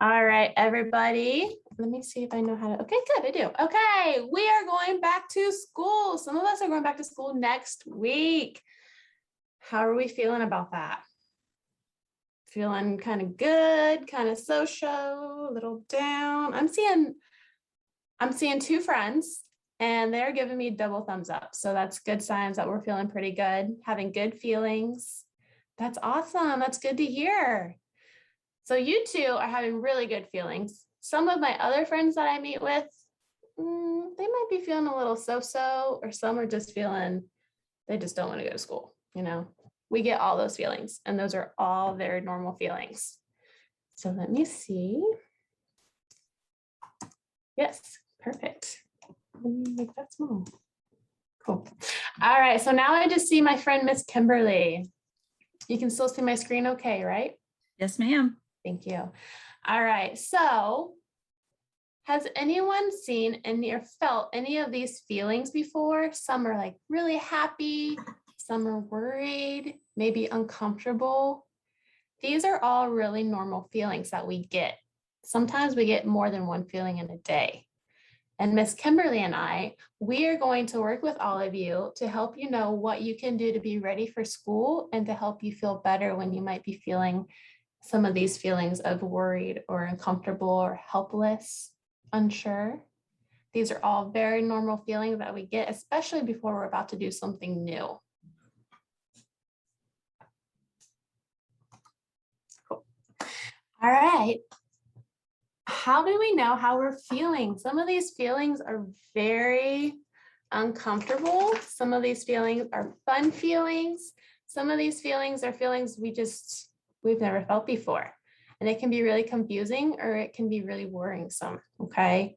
All right, everybody. Let me see if I know how to. Okay, good. I do. Okay, we are going back to school. Some of us are going back to school next week. How are we feeling about that? Feeling kind of good, kind of social, a little down. I'm seeing two friends and they're giving me double thumbs up. So that's good signs that we're feeling pretty good, having good feelings. That's awesome. That's good to hear. So you two are having really good feelings. Some of my other friends that I meet with, they might be feeling a little so-so, or some are just feeling they just don't want to go to school. We get all those feelings, and those are all very normal feelings. So let me see. Yes, perfect. Let me make that small. Cool. All right, so now I just see my friend, Miss Kimberly. You can still see my screen okay, right? Yes, ma'am. Thank you. All right, so has anyone seen any or felt any of these feelings before? Some are like really happy, some are worried, maybe uncomfortable. These are all really normal feelings that we get. Sometimes we get more than one feeling in a day. And Miss Kimberly and I, we are going to work with all of you to help you know what you can do to be ready for school and to help you feel better when you might be feeling some of these feelings of worried or uncomfortable or helpless, unsure. These are all very normal feelings that we get, especially before we're about to do something new. Cool. All right. How do we know how we're feeling? Some of these feelings are very uncomfortable. Some of these feelings are fun feelings. Some of these feelings are feelings we've never felt before. And it can be really confusing or it can be really worrisome, okay?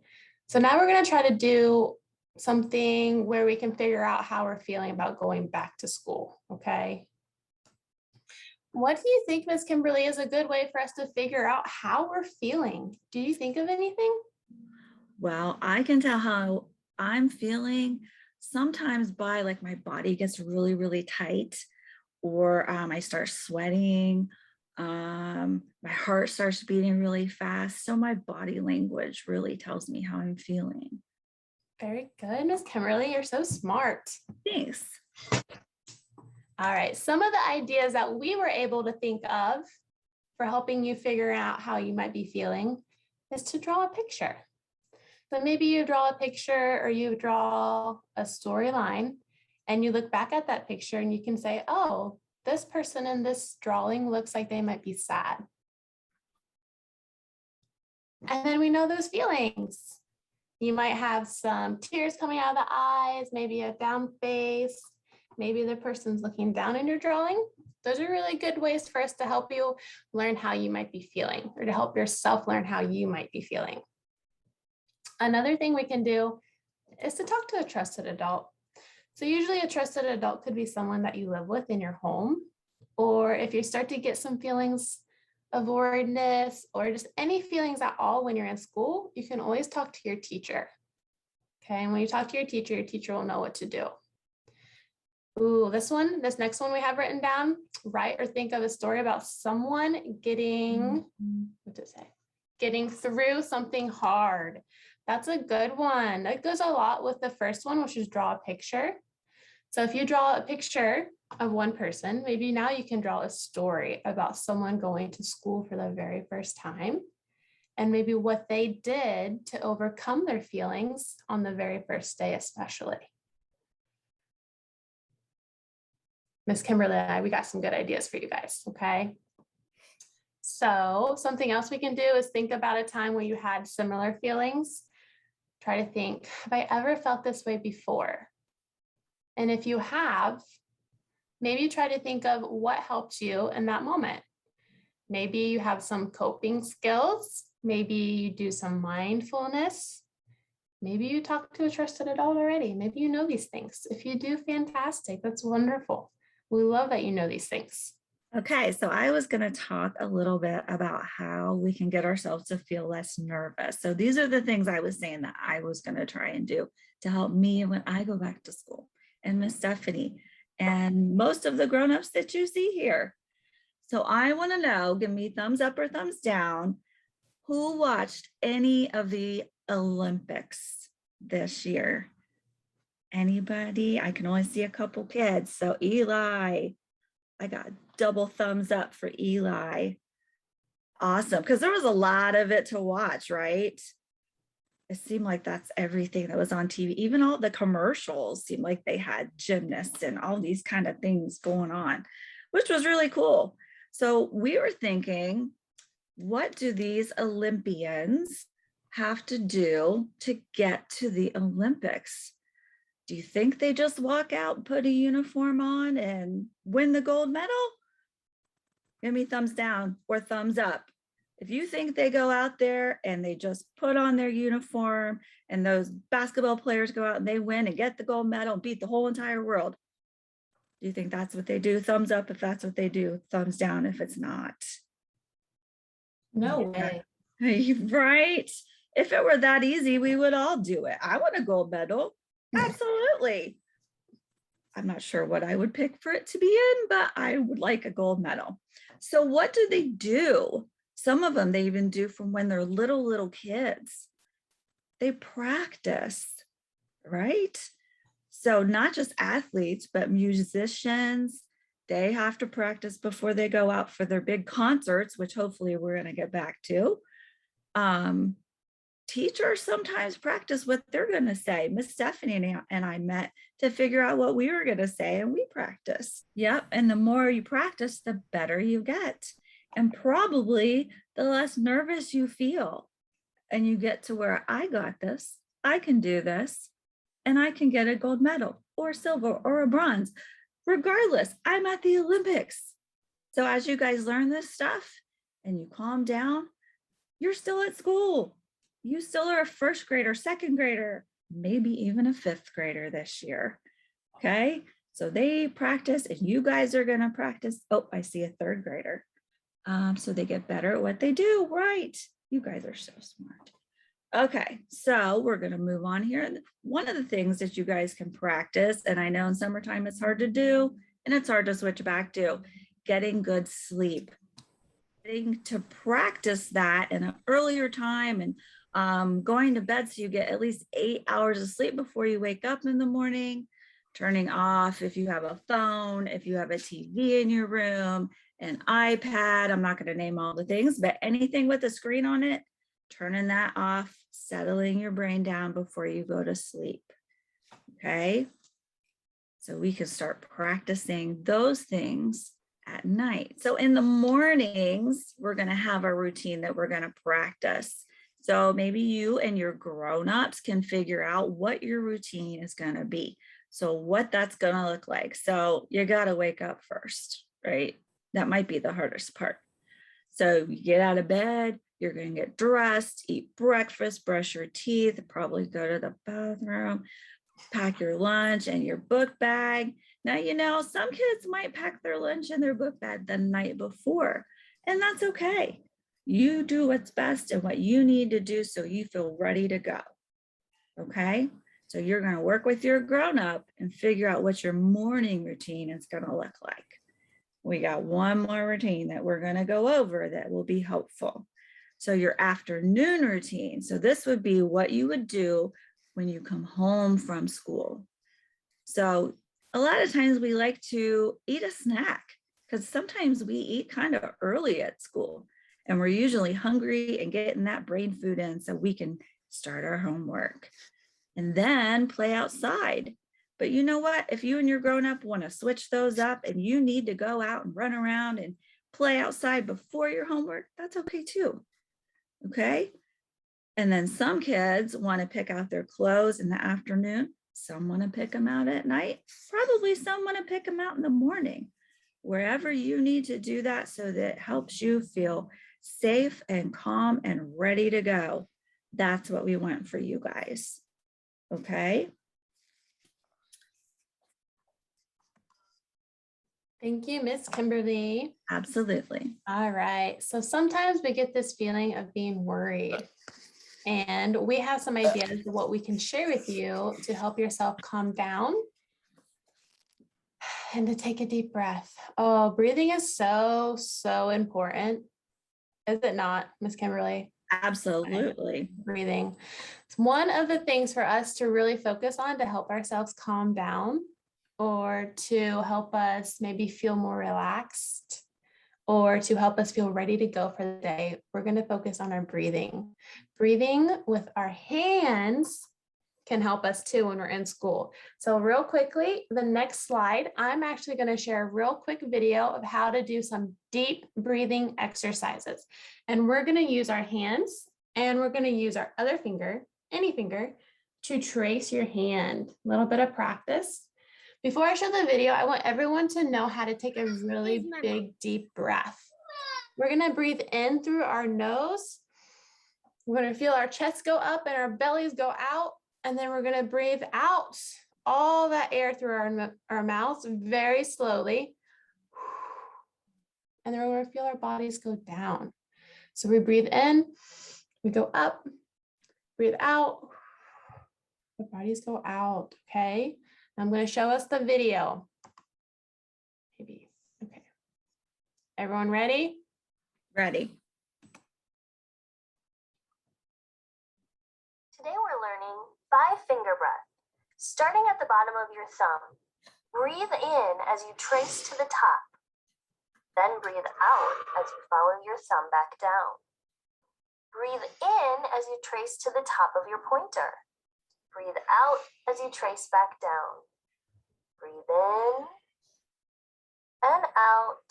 So now we're gonna try to do something where we can figure out how we're feeling about going back to school, okay? What do you think, Miss Kimberly, is a good way for us to figure out how we're feeling? Do you think of anything? Well, I can tell how I'm feeling sometimes by like my body gets really, really tight, or I start sweating. My heart starts beating really fast. So my body language really tells me how I'm feeling. Very good, Miss Kimberly. You're so smart. Thanks. All right. Some of the ideas that we were able to think of for helping you figure out how you might be feeling is to draw a picture. So maybe you draw a picture or you draw a storyline and you look back at that picture and you can say, oh, this person in this drawing looks like they might be sad. And then we know those feelings. You might have some tears coming out of the eyes, maybe a down face, maybe the person's looking down in your drawing. Those are really good ways for us to help you learn how you might be feeling or to help yourself learn how you might be feeling. Another thing we can do is to talk to a trusted adult. So usually a trusted adult could be someone that you live with in your home, or if you start to get some feelings of worriedness or just any feelings at all when you're in school, you can always talk to your teacher. Okay, and when you talk to your teacher will know what to do. Ooh, this next one we have written down, write or think of a story about someone getting, what to say? Getting through something hard. That's a good one. That goes a lot with the first one, which is draw a picture. So if you draw a picture of one person, maybe now you can draw a story about someone going to school for the very first time and maybe what they did to overcome their feelings on the very first day, especially. Miss Kimberly and I, we got some good ideas for you guys, okay? So something else we can do is think about a time where you had similar feelings. Try to think, have I ever felt this way before? And if you have, maybe try to think of what helped you in that moment. Maybe you have some coping skills. Maybe you do some mindfulness. Maybe you talk to a trusted adult already. Maybe you know these things. If you do, fantastic. That's wonderful. We love that you know these things. Okay, so I was going to talk a little bit about how we can get ourselves to feel less nervous. So these are the things I was saying that I was going to try and do to help me when I go back to school, and Miss Stephanie and most of the grown-ups that you see here. So I want to know, give me thumbs up or thumbs down. Who watched any of the Olympics this year? Anybody? I can only see a couple kids. So Eli, I got double thumbs up for Eli. Awesome. Because there was a lot of it to watch, right? It seemed like that's everything that was on TV. Even all the commercials seemed like they had gymnasts and all these kind of things going on, which was really cool. So we were thinking, what do these Olympians have to do to get to the Olympics? Do you think they just walk out, put a uniform on, and win the gold medal? Give me thumbs down or thumbs up. If you think they go out there and they just put on their uniform and those basketball players go out and they win and get the gold medal and beat the whole entire world, do you think that's what they do? Thumbs up if that's what they do, thumbs down if it's not. No way. Right? If it were that easy, we would all do it. I want a gold medal. Absolutely. I'm not sure what I would pick for it to be in, but I would like a gold medal. So what do they do? Some of them they even do from when they're little kids. They practice, right? So not just athletes, but musicians, they have to practice before they go out for their big concerts, which hopefully we're going to get back to. Teachers sometimes practice what they're going to say. Miss Stephanie and I met to figure out what we were going to say, and we practice. Yep. And the more you practice, the better you get. And probably the less nervous you feel. And you get to where I got this, I can do this, and I can get a gold medal or silver or a bronze. Regardless, I'm at the Olympics. So as you guys learn this stuff and you calm down, you're still at school. You still are a first grader, second grader, maybe even a fifth grader this year. Okay. So they practice and you guys are going to practice. Oh, I see a third grader. So they get better at what they do. Right. You guys are so smart. Okay. So we're going to move on here. One of the things that you guys can practice, and I know in summertime it's hard to do, and it's hard to switch back to, getting good sleep. Getting to practice that in an earlier time and going to bed so you get at least 8 hours of sleep before you wake up in the morning, turning off if you have a phone, if you have a TV in your room, an iPad, I'm not going to name all the things, but anything with a screen on it, turning that off, settling your brain down before you go to sleep. Okay. So we can start practicing those things at night. So in the mornings, we're going to have a routine that we're going to practice. So maybe you and your grown-ups can figure out what your routine is going to be. So what that's going to look like. So you got to wake up first, right? That might be the hardest part. So you get out of bed, you're going to get dressed, eat breakfast, brush your teeth, probably go to the bathroom, pack your lunch and your book bag. Now, you know, some kids might pack their lunch and their book bag the night before, and that's okay. You do what's best and what you need to do so you feel ready to go. Okay? So you're going to work with your grown-up and figure out what your morning routine is going to look like. We got one more routine that we're going to go over that will be helpful. So your afternoon routine. So this would be what you would do when you come home from school. So a lot of times we like to eat a snack because sometimes we eat kind of early at school and we're usually hungry and getting that brain food in so we can start our homework and then play outside. But you know what? If you and your grown-up want to switch those up and you need to go out and run around and play outside before your homework, that's okay too. Okay? And then some kids want to pick out their clothes in the afternoon. Some want to pick them out at night. Probably some want to pick them out in the morning. Wherever you need to do that so that it helps you feel safe and calm and ready to go. That's what we want for you guys. Okay? Thank you, Miss Kimberly. Absolutely. All right. So sometimes we get this feeling of being worried. And we have some ideas of what we can share with you to help yourself calm down and to take a deep breath. Oh, breathing is so, so important. Is it not, Miss Kimberly? Absolutely. Breathing. It's one of the things for us to really focus on to help ourselves calm down, or to help us maybe feel more relaxed, or to help us feel ready to go for the day. We're going to focus on our breathing. Breathing with our hands can help us too when we're in school. So real quickly, the next slide, I'm actually going to share a real quick video of how to do some deep breathing exercises. And we're going to use our hands, and we're going to use our other finger, any finger, to trace your hand. A little bit of practice. Before I show the video, I want everyone to know how to take a really big, deep breath. We're going to breathe in through our nose. We're going to feel our chest go up and our bellies go out. And then we're going to breathe out all that air through our mouths very slowly. And then we're going to feel our bodies go down. So we breathe in, we go up, breathe out, the bodies go out, okay? I'm going to show us the video. Maybe, okay. Everyone ready? Ready. Today we're learning 5-finger breath. Starting at the bottom of your thumb, breathe in as you trace to the top. Then breathe out as you follow your thumb back down. Breathe in as you trace to the top of your pointer. Breathe out as you trace back down. Breathe in and out.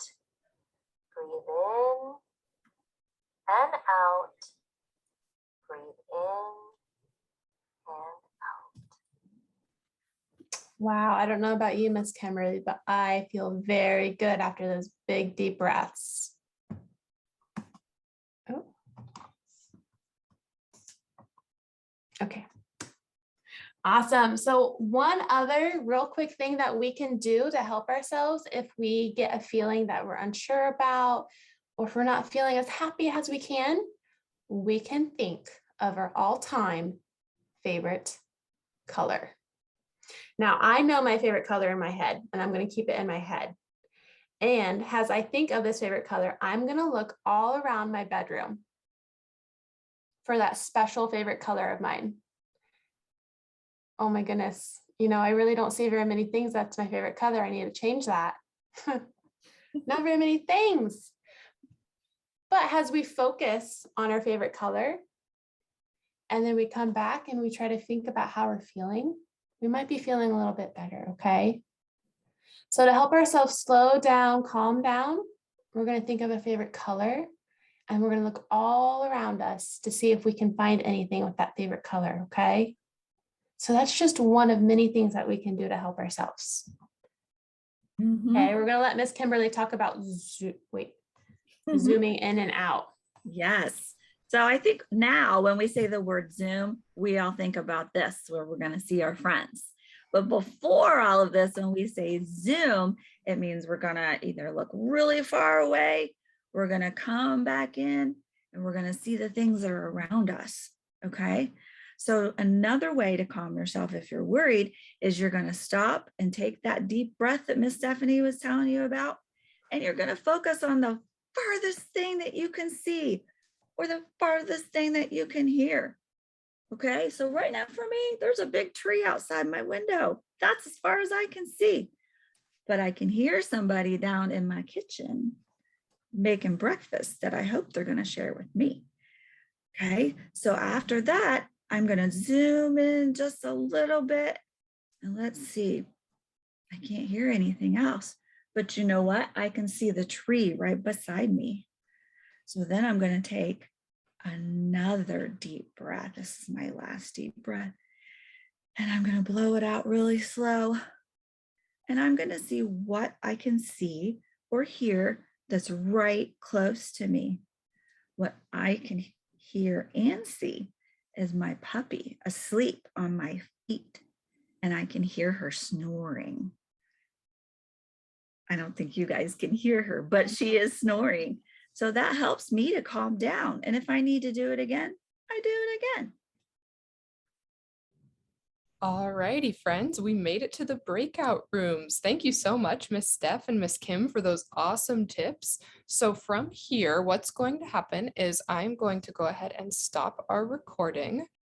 Breathe in and out. Breathe in and out. Wow, I don't know about you, Miss Kimberly, but I feel very good after those big, deep breaths. Oh. Okay. Awesome. So one other real quick thing that we can do to help ourselves if we get a feeling that we're unsure about, or if we're not feeling as happy as we can think of our all-time favorite color. Now, I know my favorite color in my head, and I'm going to keep it in my head. And as I think of this favorite color, I'm going to look all around my bedroom for that special favorite color of mine. Oh my goodness. You know, I really don't see very many things that's my favorite color. I need to change that. Not very many things. But as we focus on our favorite color, and then we come back and we try to think about how we're feeling, we might be feeling a little bit better, okay? So to help ourselves slow down, calm down, we're going to think of a favorite color, and we're going to look all around us to see if we can find anything with that favorite color, okay? So that's just one of many things that we can do to help ourselves. Mm-hmm. Okay, we're going to let Miss Kimberly talk about zooming in and out. Yes. So I think now when we say the word Zoom, we all think about this, where we're going to see our friends. But before all of this, when we say Zoom, it means we're going to either look really far away, we're going to come back in, and we're going to see the things that are around us. Okay. So another way to calm yourself if you're worried is you're going to stop and take that deep breath that Miss Stephanie was telling you about, and you're going to focus on the farthest thing that you can see, or the farthest thing that you can hear. Okay, so right now for me, there's a big tree outside my window. That's as far as I can see. But I can hear somebody down in my kitchen making breakfast that I hope they're going to share with me. Okay, so after that, I'm going to zoom in just a little bit. And let's see, I can't hear anything else. But you know what? I can see the tree right beside me. So then I'm going to take another deep breath. This is my last deep breath. And I'm going to blow it out really slow. And I'm going to see what I can see or hear that's right close to me. What I can hear and see is my puppy asleep on my feet. And I can hear her snoring. I don't think you guys can hear her, but she is snoring. So that helps me to calm down. And if I need to do it again, I do it again. Alrighty, friends, we made it to the breakout rooms. Thank you so much, Miss Steph and Miss Kim, for those awesome tips. So from here, what's going to happen is I'm going to go ahead and stop our recording.